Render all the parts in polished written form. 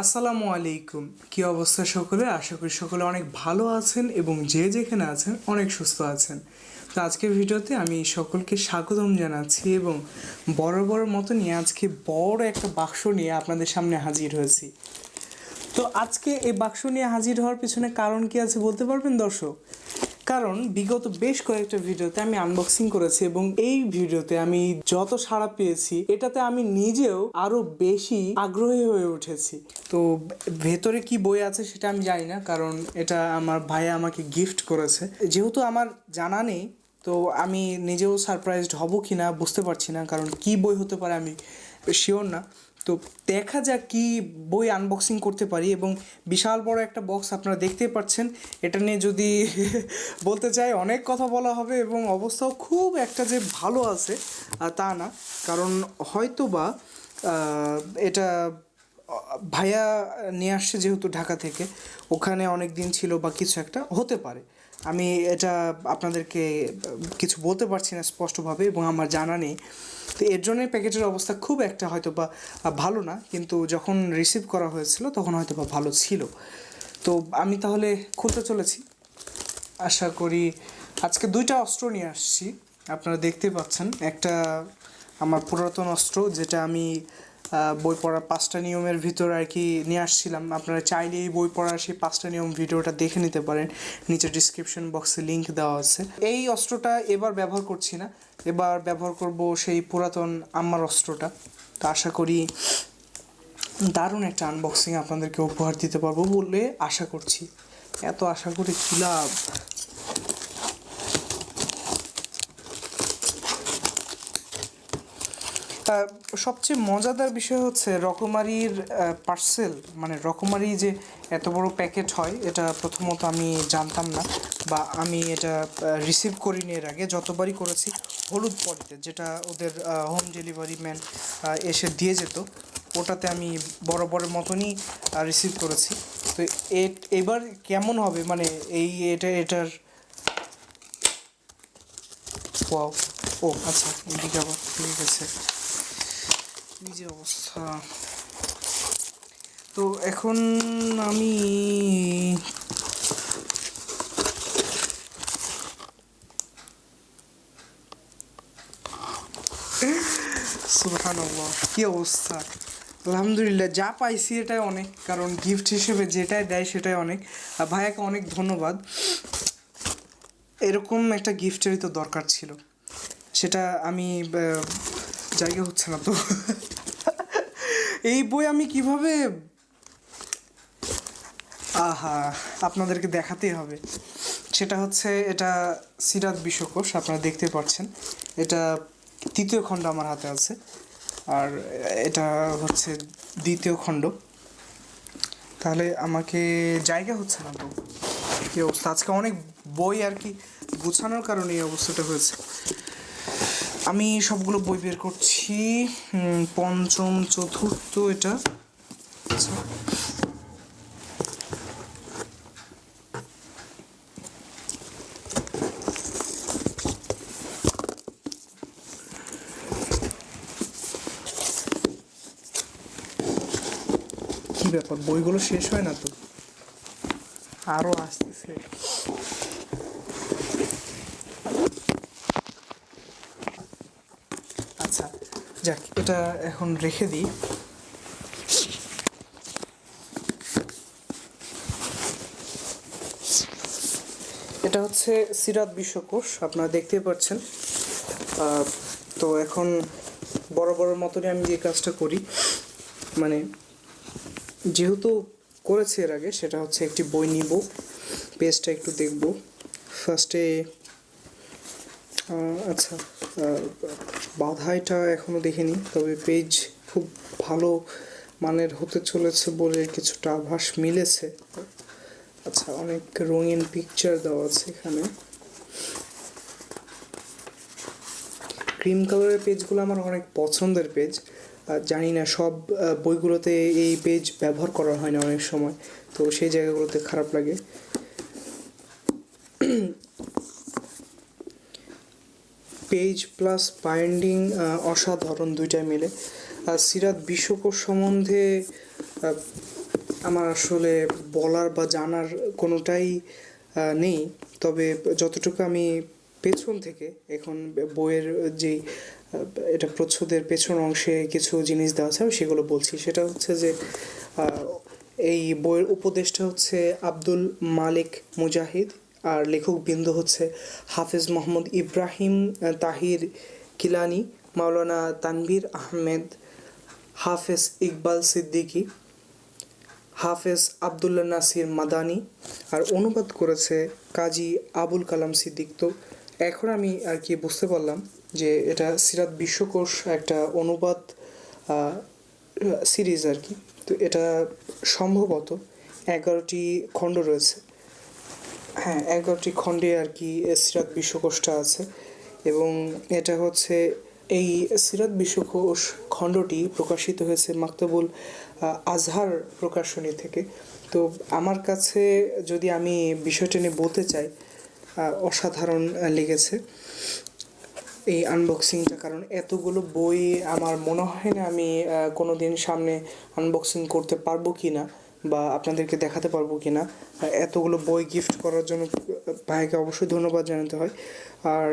আসসালামু আলাইকুম। কি অবস্থা সকলে? আশা করি সকলে অনেক ভালো আছেন এবং যে যেখানে আছেন অনেক সুস্থ আছেন। তো আজকের ভিডিওতে আমি সকলকে স্বাগতম জানাচ্ছি এবং বড় মতো নিয়ে আজকে বড় একটা বাক্স নিয়ে আপনাদের সামনে হাজির হয়েছি। তো আজকে এই বাক্স নিয়ে হাজির হওয়ার পিছনে কারণ কি আছে বলতে পারবেন দর্শক? কারণ বিগত বেশ কয়েকটা ভিডিওতে আমি আনবক্সিং করেছি এবং এই ভিডিওতে আমি যত সাড়া পেয়েছি এটাতে আমি নিজেও আরো বেশি আগ্রহী হয়ে উঠেছি। তো ভেতরে কি বই আছে সেটা আমি জানি না, কারণ এটা আমার ভাইয়া আমাকে গিফট করেছে। যেহেতু আমার জানা নেই, তো আমি নিজেও সারপ্রাইজড হব কি না বুঝতে পারছি না, কারণ কি বই হতে পারে আমি শিওর না। তো দেখা যাক কি বই আনবক্সিং করতে পারি। এবং বিশাল বড় একটা বক্স আপনারা দেখতেই পাচ্ছেন। এটা নিয়ে যদি বলতে চাই অনেক কথা বলা হবে এবং অবস্থাও খুব একটা যে ভালো আছে তা না, কারণ হয়তো বা এটা ভাইয়া নিয়ে আসছে যেহেতু ঢাকা থেকে, ওখানে অনেক দিন ছিল বা কিছু একটা হতে পারে। আমি এটা আপনাদেরকে কিছু বলতে পারছি না স্পষ্টভাবে এবং আমার জানা নেই। তো এর জন্যই প্যাকেটের অবস্থা খুব একটা হয়তো বা ভালো না, কিন্তু যখন রিসিভ করা হয়েছিল তখন হয়তো বা ভালো ছিল। তো আমি তাহলে খুলতে চলেছি। আশা করি আজকে দুইটা অস্ত্র নিয়ে আসছি, আপনারা দেখতে পাচ্ছেন। একটা আমার পুরাতন অস্ত্র, যেটা আমি বই পড়ার 5টা নিয়মের ভিতর আর কি নিয়ে আসছিলাম। আপনারা চাইলে এই বই পড়ার সেই 5টা নিয়ম ভিডিওটা দেখে নিতে পারেন, নিচে ডিসক্রিপশন বক্সে লিঙ্ক দেওয়া আছে। এই অস্ত্রটা এবার ব্যবহার করছি না, এবার ব্যবহার করব সেই পুরাতন আম্মার অস্ত্রটা। তো আশা করি দারুণ একটা আনবক্সিং আপনাদেরকে উপহার দিতে পারবো বলে আশা করছি। এত আশা করে কী লাভ? সবচেয়ে মজাদার বিষয় হচ্ছে রকমারির পার্সেল, মানে রকমারি যে এত বড় প্যাকেট হয় এটা প্রথমত আমি জানতাম না, বা আমি এটা রিসিভ করিনি এর আগে। যতবারই করেছি হলুদ পলিতে, যেটা ওদের হোম ডেলিভারি ম্যান এসে দিয়ে যেত, ওটাতে আমি বরাবরের মতনই রিসিভ করেছি। তো এবার কেমন হবে, মানে এটার ওয়াও, ও আচ্ছা, এদিকে আবার ঠিক আছে। এই যে অবস্থা, তো এখন আমি সুবহানাল্লাহ, কি অবস্থা! আলহামদুলিল্লাহ, যা পাইছি এটাই অনেক, কারণ গিফট হিসেবে যেটাই দেয় সেটাই অনেক। আর ভাইয়াকে অনেক ধন্যবাদ। এরকম একটা গিফটেরই তো দরকার ছিল, সেটা আমি জায়গা হচ্ছে না তো। এই বই আমি কিভাবে আপনাদেরকে দেখাতেই হবে। সেটা হচ্ছে, এটা সিরাত বিশ্বকোষ, আপনারা দেখতে পাচ্ছেন। এটা 3য় খণ্ড আমার হাতে আছে, আর এটা হচ্ছে 2য় খণ্ড। তাহলে আমাকে জায়গা হচ্ছে না তো, কী অবস্থা! আজকে অনেক বই আর কি গুছানোর কারণে এই অবস্থাটা হয়েছে। আমি সবগুলো বই বের করছি। পঞ্চম, চতুর্থ, এটা আচ্ছা, কি ব্যাপার, বইগুলো শেষ হয় না তো, আরও আসতেছে। আচ্ছা যাক, এটা এখন রেখে দিই। এটা হচ্ছে সিরাত বিশ্বকোষ, আপনারা দেখতেই পাচ্ছেন। তো এখন বড় মতনই আমি যে কাজটা করি, মানে যেহেতু করেছি এর আগে, সেটা হচ্ছে একটি বই নিব, পেজটা একটু দেখব ফার্স্টে। আচ্ছা, বাধাইটা এখনও দেখিনি, তবে পেজ খুব ভালো মানের হতে চলেছে বলে কিছুটা আভাস মিলেছে। আচ্ছা, অনেক রঙিন পিকচার দেওয়া আছে এখানে। ক্রিম কালারের পেজগুলো আমার অনেক পছন্দের পেজ। জানি না সব বইগুলোতে এই পেজ ব্যবহার করা হয় না অনেক সময়, তো সেই জায়গাগুলোতে খারাপ লাগে। পেজ প্লাস বাইন্ডিং অসাধারণ, দুইটাই মিলে। সিরাত বিশ্বকোষ সম্বন্ধে আমার আসলে বলার বা জানার কোনোটাই নেই, তবে যতটুকু আমি পেছন থেকে এখন বইয়ের যেই এটা প্রচ্ছদের পেছন অংশে কিছু জিনিস দেওয়া আছে আমি সেগুলো বলছি। সেটা হচ্ছে যে এই বইয়ের উপদেষ্টা হচ্ছে আব্দুল মালিক মুজাহিদ, আর লেখক বৃন্দ হচ্ছে হাফেজ মোহাম্মদ ইব্রাহিম তাহির কিলানি, মাওলানা তানভীর আহমেদ, হাফেজ ইকবাল সিদ্দিকী, হাফেজ আবদুল্লাহ নাসির মাদানি, আর অনুবাদ করেছে কাজী আবুল কালাম সিদ্দিক। তো এখন আমি আর কি বুঝতে পারলাম যে এটা সিরাত বিশ্বকোষ একটা অনুবাদ সিরিজ আর কি। তো এটা সম্ভবত 11টি খণ্ড রয়েছে, হ্যাঁ 11টি খণ্ডে আর কি সিরাত বিশ্বকোষটা আছে। এবং এটা হচ্ছে এই সিরাত বিশ্বকোষ খণ্ডটি প্রকাশিত হয়েছে মাকতাবুল আজহার প্রকাশনী থেকে। তো আমার কাছে যদি আমি বিষয়টা নিয়ে বলতে চাই, অসাধারণ লেগেছে এই আনবক্সিংটা, কারণ এতগুলো বই আমার মনে হয় না আমি কোনো দিন সামনে আনবক্সিং করতে পারবো কি না বা আপনাদেরকে দেখাতে পারবো কি না। এতগুলো বই গিফট করার জন্য ভাইকে অবশ্যই ধন্যবাদ জানাতে হয়। আর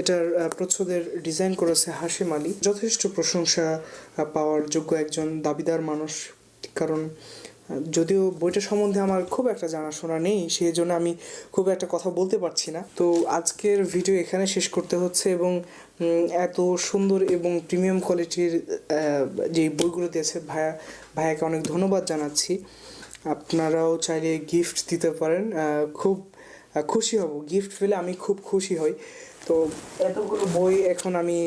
এটার প্রচ্ছদের ডিজাইন করেছে হাশিম আলী, যথেষ্ট প্রশংসা পাওয়ার যোগ্য একজন দাবিদার মানুষ। কারণ যদিও বইটা সম্বন্ধে আমার খুব একটা জানাশোনা নেই, সেই জন্য আমি খুব একটা কথা বলতে পারছি না। তো আজকের ভিডিও এখানে শেষ করতে হচ্ছে, এবং এত সুন্দর এবং প্রিমিয়াম কোয়ালিটির যে বইগুলো দিয়েছে ভাইয়াকে অনেক ধন্যবাদ জানাচ্ছি। আপনারাও চাইলে গিফট দিতে পারেন, খুব খুশি হব, গিফট পেলে আমি খুব খুশি হই। তো এতগুলো বই এখন আমি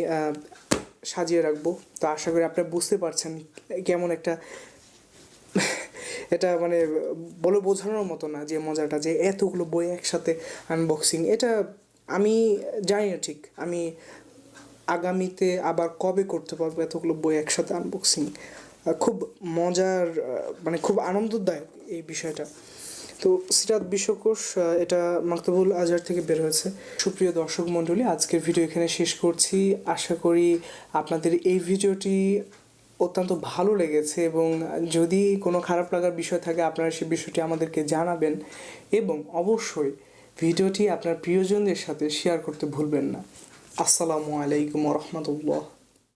সাজিয়ে রাখবো। তো আশা করি আপনারা বুঝতে পারছেন কেমন একটা এটা মানে বলে বোঝানোর মতো না যে মজাটা, যে এতগুলো বই একসাথে আনবক্সিং, এটা আমি জানি না ঠিক আমি আগামীতে আবার কবে করতে পারবো এতগুলো বই একসাথে আনবক্সিং। খুব মজার মানে খুব আনন্দদায়ক এই বিষয়টা। তো সিরাত বিশ্বকোষ এটা মাকতাবুল আজহার থেকে বের হয়েছে। সুপ্রিয় দর্শক মণ্ডলী, আজকের ভিডিও এখানে শেষ করছি। আশা করি আপনাদের এই ভিডিওটি অত্যন্ত ভালো লেগেছে, এবং যদি কোনো খারাপ লাগার বিষয় থাকে আপনারা সেই বিষয়টি আমাদেরকে জানাবেন, এবং অবশ্যই ভিডিওটি আপনার প্রিয়জনদের সাথে শেয়ার করতে ভুলবেন না। আসসালামু আলাইকুম ওয়া রাহমাতুল্লাহ।